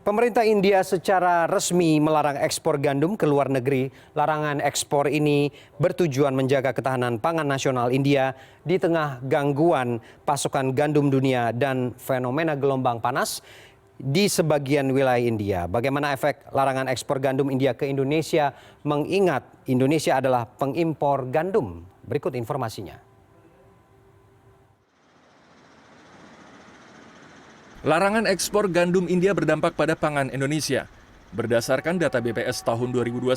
Pemerintah India secara resmi melarang ekspor gandum ke luar negeri. Larangan ekspor ini bertujuan menjaga ketahanan pangan nasional India di tengah gangguan pasokan gandum dunia dan fenomena gelombang panas di sebagian wilayah India. Bagaimana efek larangan ekspor gandum India ke Indonesia, mengingat Indonesia adalah pengimpor gandum? Berikut informasinya. Larangan ekspor gandum India berdampak pada pangan Indonesia. Berdasarkan data BPS tahun 2021,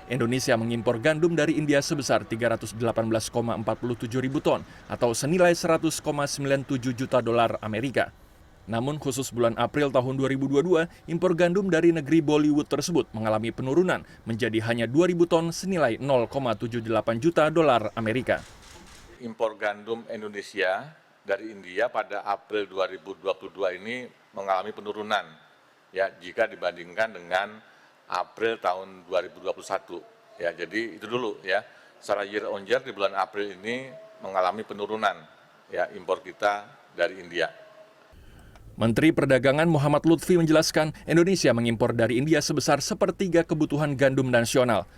Indonesia mengimpor gandum dari India sebesar 318,47 ribu ton atau senilai 100,97 juta dolar Amerika. Namun khusus bulan April tahun 2022, impor gandum dari negeri Bollywood tersebut mengalami penurunan menjadi hanya 2.000 ton senilai 0,78 juta dolar Amerika. Impor gandum Indonesia dari India pada April 2022 ini mengalami penurunan ya jika dibandingkan dengan April tahun 2021 ya. Jadi itu dulu ya. Secara year on year di bulan April ini mengalami penurunan ya impor kita dari India. Menteri Perdagangan Muhammad Lutfi menjelaskan Indonesia mengimpor dari India sebesar sepertiga kebutuhan gandum nasional.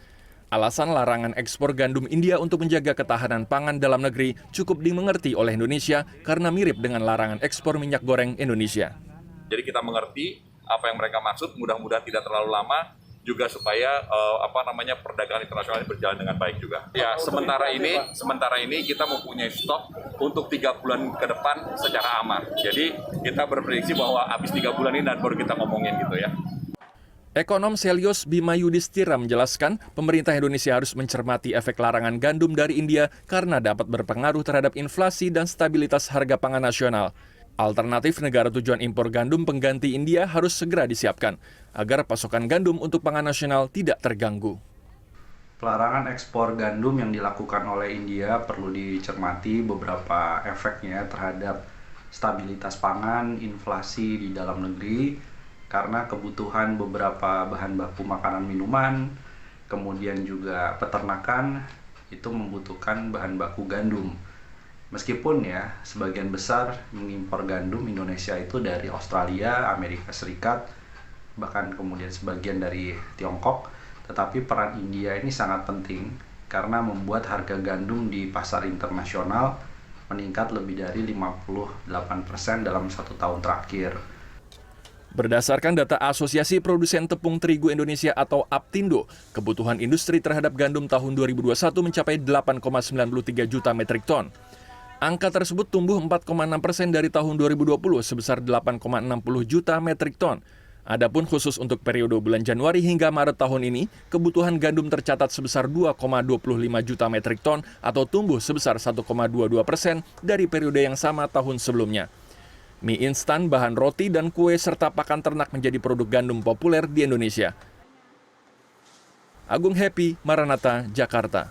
Alasan larangan ekspor gandum India untuk menjaga ketahanan pangan dalam negeri cukup dimengerti oleh Indonesia karena mirip dengan larangan ekspor minyak goreng Indonesia. Jadi kita mengerti apa yang mereka maksud, mudah-mudahan tidak terlalu lama juga supaya perdagangan internasional ini berjalan dengan baik juga. Ya, sementara ini kita mempunyai stok untuk 3 bulan ke depan secara aman. Jadi kita berprediksi bahwa habis 3 bulan ini dan baru kita ngomongin gitu ya. Ekonom Selyos Bima Yudhistira menjelaskan pemerintah Indonesia harus mencermati efek larangan gandum dari India karena dapat berpengaruh terhadap inflasi dan stabilitas harga pangan nasional. Alternatif negara tujuan impor gandum pengganti India harus segera disiapkan agar pasokan gandum untuk pangan nasional tidak terganggu. Pelarangan ekspor gandum yang dilakukan oleh India perlu dicermati beberapa efeknya terhadap stabilitas pangan, inflasi di dalam negeri, karena kebutuhan beberapa bahan baku makanan minuman, kemudian juga peternakan itu membutuhkan bahan baku gandum. Meskipun ya sebagian besar mengimpor gandum Indonesia itu dari Australia, Amerika Serikat, bahkan kemudian sebagian dari Tiongkok, tetapi peran India ini sangat penting karena membuat harga gandum di pasar internasional meningkat lebih dari 58% dalam 1 tahun terakhir. Berdasarkan data Asosiasi Produsen Tepung Terigu Indonesia atau APTINDO, kebutuhan industri terhadap gandum tahun 2021 mencapai 8,93 juta metrik ton. Angka tersebut tumbuh 4,6% dari tahun 2020 sebesar 8,60 juta metrik ton. Adapun khusus untuk periode bulan Januari hingga Maret tahun ini, kebutuhan gandum tercatat sebesar 2,25 juta metrik ton atau tumbuh sebesar 1,22% dari periode yang sama tahun sebelumnya. Mie instan, bahan roti, dan kue serta pakan ternak menjadi produk gandum populer di Indonesia. Agung Happy, Maranatha, Jakarta.